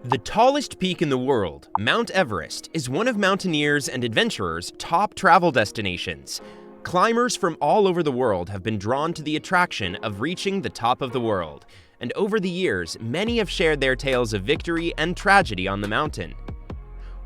The tallest peak in the world, Mount Everest, is one of mountaineers' and adventurers' top travel destinations. Climbers from all over the world have been drawn to the attraction of reaching the top of the world, and over the years, many have shared their tales of victory and tragedy on the mountain.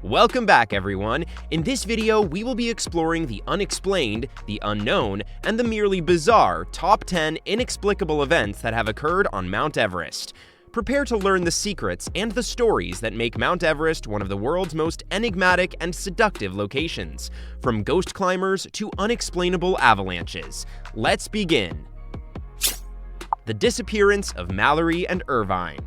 Welcome back, everyone! In this video, we will be exploring the unexplained, the unknown, and the merely bizarre top 10 inexplicable events that have occurred on Mount Everest. Prepare to learn the secrets and the stories that make Mount Everest one of the world's most enigmatic and seductive locations, from ghost climbers to unexplainable avalanches. Let's begin. The disappearance of Mallory and Irvine.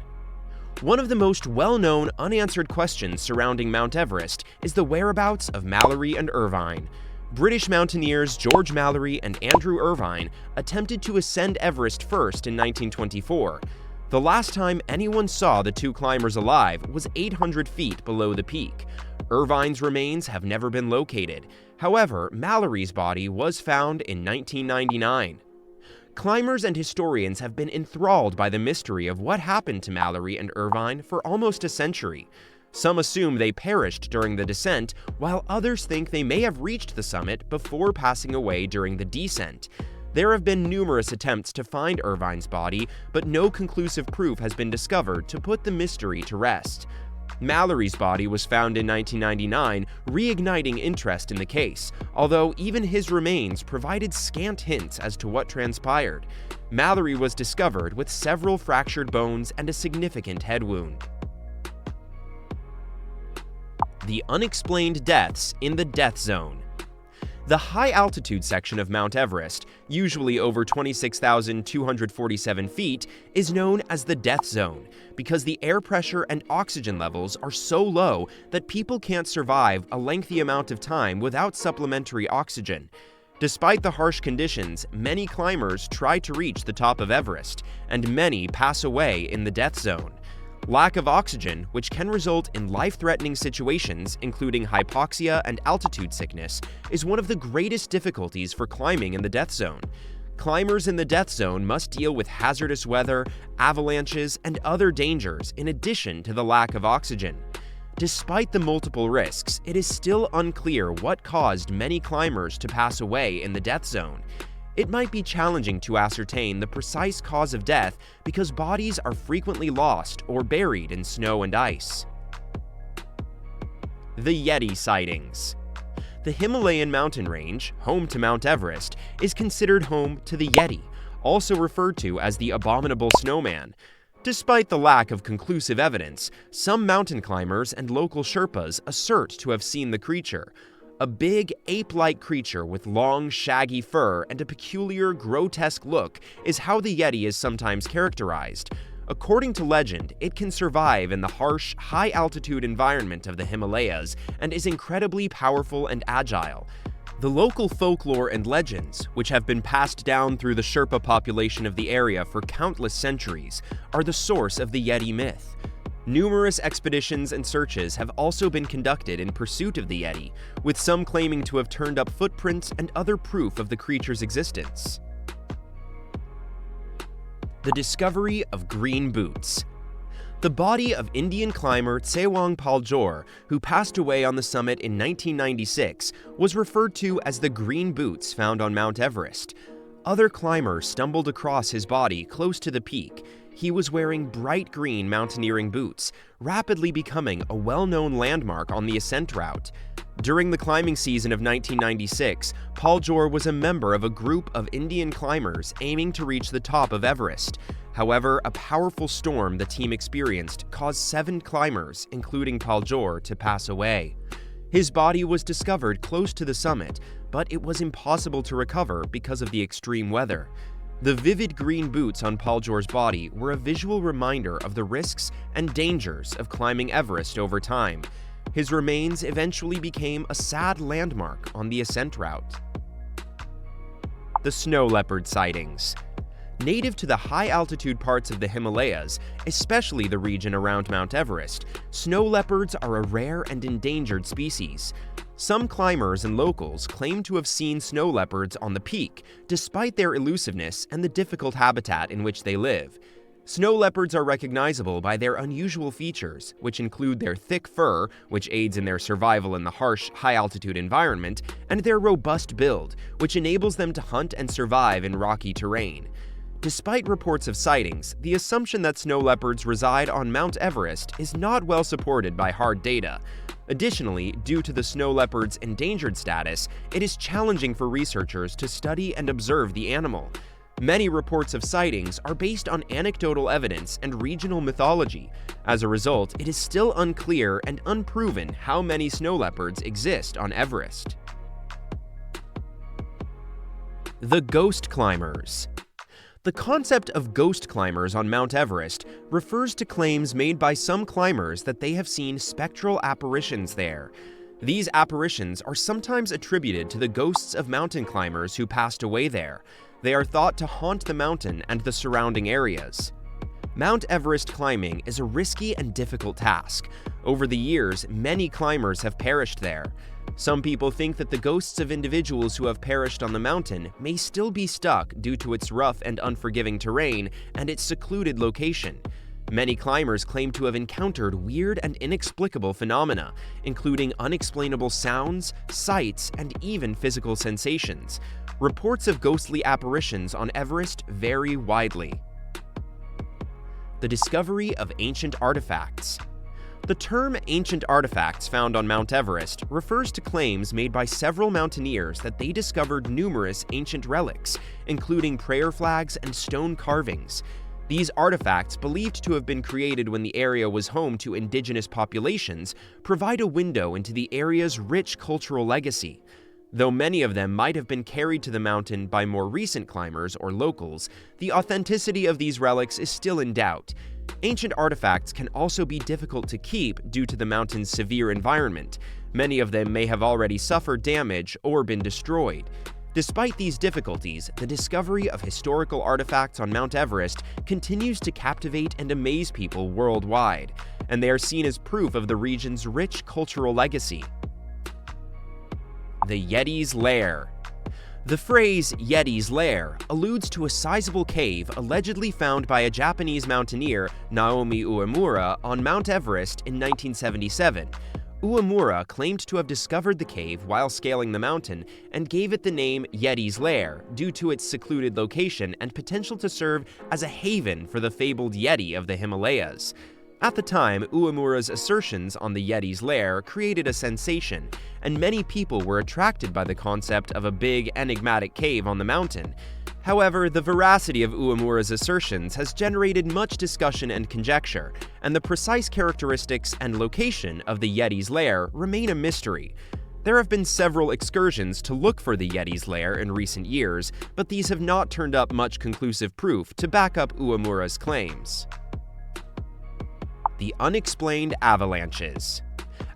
One of the most well-known unanswered questions surrounding Mount Everest is the whereabouts of Mallory and Irvine. British mountaineers George Mallory and Andrew Irvine attempted to ascend Everest first in 1924. The last time anyone saw the two climbers alive was 800 feet below the peak. Irvine's remains have never been located. However, Mallory's body was found in 1999. Climbers and historians have been enthralled by the mystery of what happened to Mallory and Irvine for almost a century. Some assume they perished during the descent, while others think they may have reached the summit before passing away during the descent. There have been numerous attempts to find Irvine's body, but no conclusive proof has been discovered to put the mystery to rest. Mallory's body was found in 1999, reigniting interest in the case, although even his remains provided scant hints as to what transpired. Mallory was discovered with several fractured bones and a significant head wound. The unexplained deaths in the death zone. The high-altitude section of Mount Everest, usually over 26,247 feet, is known as the death zone because the air pressure and oxygen levels are so low that people can't survive a lengthy amount of time without supplementary oxygen. Despite the harsh conditions, many climbers try to reach the top of Everest, and many pass away in the death zone. Lack of oxygen, which can result in life-threatening situations, including hypoxia and altitude sickness, is one of the greatest difficulties for climbing in the death zone. Climbers in the death zone must deal with hazardous weather, avalanches, and other dangers in addition to the lack of oxygen. Despite the multiple risks, it is still unclear what caused many climbers to pass away in the death zone. It might be challenging to ascertain the precise cause of death because bodies are frequently lost or buried in snow and ice. The Yeti sightings. The Himalayan mountain range, home to Mount Everest, is considered home to the Yeti, also referred to as the abominable snowman. Despite the lack of conclusive evidence, some mountain climbers and local Sherpas assert to have seen the creature. A big, ape-like creature with long, shaggy fur and a peculiar, grotesque look is how the Yeti is sometimes characterized. According to legend, it can survive in the harsh, high-altitude environment of the Himalayas and is incredibly powerful and agile. The local folklore and legends, which have been passed down through the Sherpa population of the area for countless centuries, are the source of the Yeti myth. Numerous expeditions and searches have also been conducted in pursuit of the Yeti, with some claiming to have turned up footprints and other proof of the creature's existence. The discovery of green boots. The body of Indian climber Tsewang Paljor, who passed away on the summit in 1996, was referred to as the green boots found on Mount Everest. Other climbers stumbled across his body close to the peak. He was wearing bright green mountaineering boots, rapidly becoming a well-known landmark on the ascent route. During the climbing season of 1996, Paljor was a member of a group of Indian climbers aiming to reach the top of Everest. However, a powerful storm the team experienced caused 7 climbers, including Paljor, to pass away. His body was discovered close to the summit, but it was impossible to recover because of the extreme weather. The vivid green boots on Paljor's body were a visual reminder of the risks and dangers of climbing Everest over time. His remains eventually became a sad landmark on the ascent route. The snow leopard sightings. Native to the high-altitude parts of the Himalayas, especially the region around Mount Everest, snow leopards are a rare and endangered species. Some climbers and locals claim to have seen snow leopards on the peak, despite their elusiveness and the difficult habitat in which they live. Snow leopards are recognizable by their unusual features, which include their thick fur, which aids in their survival in the harsh, high-altitude environment, and their robust build, which enables them to hunt and survive in rocky terrain. Despite reports of sightings, the assumption that snow leopards reside on Mount Everest is not well supported by hard data. Additionally, due to the snow leopard's endangered status, it is challenging for researchers to study and observe the animal. Many reports of sightings are based on anecdotal evidence and regional mythology. As a result, it is still unclear and unproven how many snow leopards exist on Everest. The ghost climbers. The concept of ghost climbers on Mount Everest refers to claims made by some climbers that they have seen spectral apparitions there. These apparitions are sometimes attributed to the ghosts of mountain climbers who passed away there. They are thought to haunt the mountain and the surrounding areas. Mount Everest climbing is a risky and difficult task. Over the years, many climbers have perished there. Some people think that the ghosts of individuals who have perished on the mountain may still be stuck due to its rough and unforgiving terrain and its secluded location. Many climbers claim to have encountered weird and inexplicable phenomena, including unexplainable sounds, sights, and even physical sensations. Reports of ghostly apparitions on Everest vary widely. The discovery of ancient artifacts. The term ancient artifacts found on Mount Everest refers to claims made by several mountaineers that they discovered numerous ancient relics, including prayer flags and stone carvings. These artifacts, believed to have been created when the area was home to indigenous populations, provide a window into the area's rich cultural legacy. Though many of them might have been carried to the mountain by more recent climbers or locals, the authenticity of these relics is still in doubt. Ancient artifacts can also be difficult to keep due to the mountain's severe environment. Many of them may have already suffered damage or been destroyed. Despite these difficulties, the discovery of historical artifacts on Mount Everest continues to captivate and amaze people worldwide, and they are seen as proof of the region's rich cultural legacy. The Yeti's Lair. The phrase Yeti's Lair alludes to a sizable cave allegedly found by a Japanese mountaineer, Naomi Uemura, on Mount Everest in 1977. Uemura claimed to have discovered the cave while scaling the mountain and gave it the name Yeti's Lair due to its secluded location and potential to serve as a haven for the fabled Yeti of the Himalayas. At the time, Uemura's assertions on the Yeti's Lair created a sensation, and many people were attracted by the concept of a big, enigmatic cave on the mountain. However, the veracity of Uemura's assertions has generated much discussion and conjecture, and the precise characteristics and location of the Yeti's Lair remain a mystery. There have been several excursions to look for the Yeti's Lair in recent years, but these have not turned up much conclusive proof to back up Uemura's claims. The unexplained avalanches.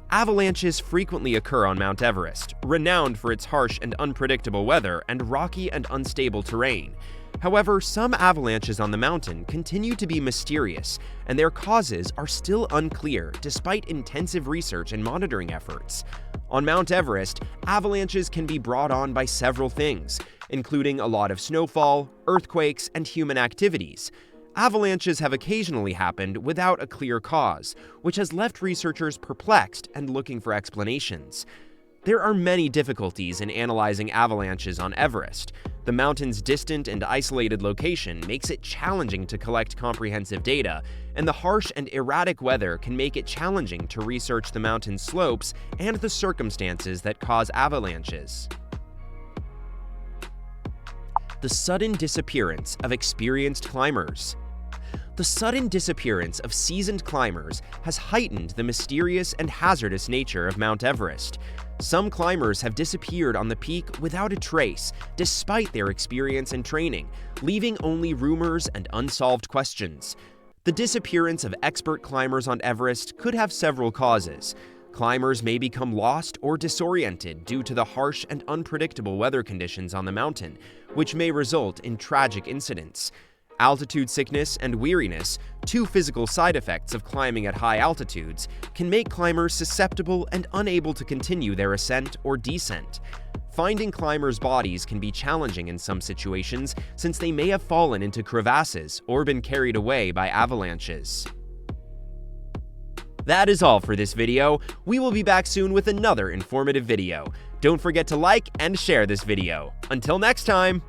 Avalanches frequently occur on Mount Everest, renowned for its harsh and unpredictable weather and rocky and unstable terrain. However, some avalanches on the mountain continue to be mysterious, and their causes are still unclear despite intensive research and monitoring efforts. On Mount Everest, avalanches can be brought on by several things, including a lot of snowfall, earthquakes, and human activities. Avalanches have occasionally happened without a clear cause, which has left researchers perplexed and looking for explanations. There are many difficulties in analyzing avalanches on Everest. The mountain's distant and isolated location makes it challenging to collect comprehensive data, and the harsh and erratic weather can make it challenging to research the mountain's slopes and the circumstances that cause avalanches. The sudden disappearance of experienced climbers. The sudden disappearance of seasoned climbers has heightened the mysterious and hazardous nature of Mount Everest. Some climbers have disappeared on the peak without a trace, despite their experience and training, leaving only rumors and unsolved questions. The disappearance of expert climbers on Everest could have several causes. Climbers may become lost or disoriented due to the harsh and unpredictable weather conditions on the mountain, which may result in tragic incidents. Altitude sickness and weariness, two physical side effects of climbing at high altitudes, can make climbers susceptible and unable to continue their ascent or descent. Finding climbers' bodies can be challenging in some situations since they may have fallen into crevasses or been carried away by avalanches. That is all for this video. We will be back soon with another informative video. Don't forget to like and share this video. Until next time!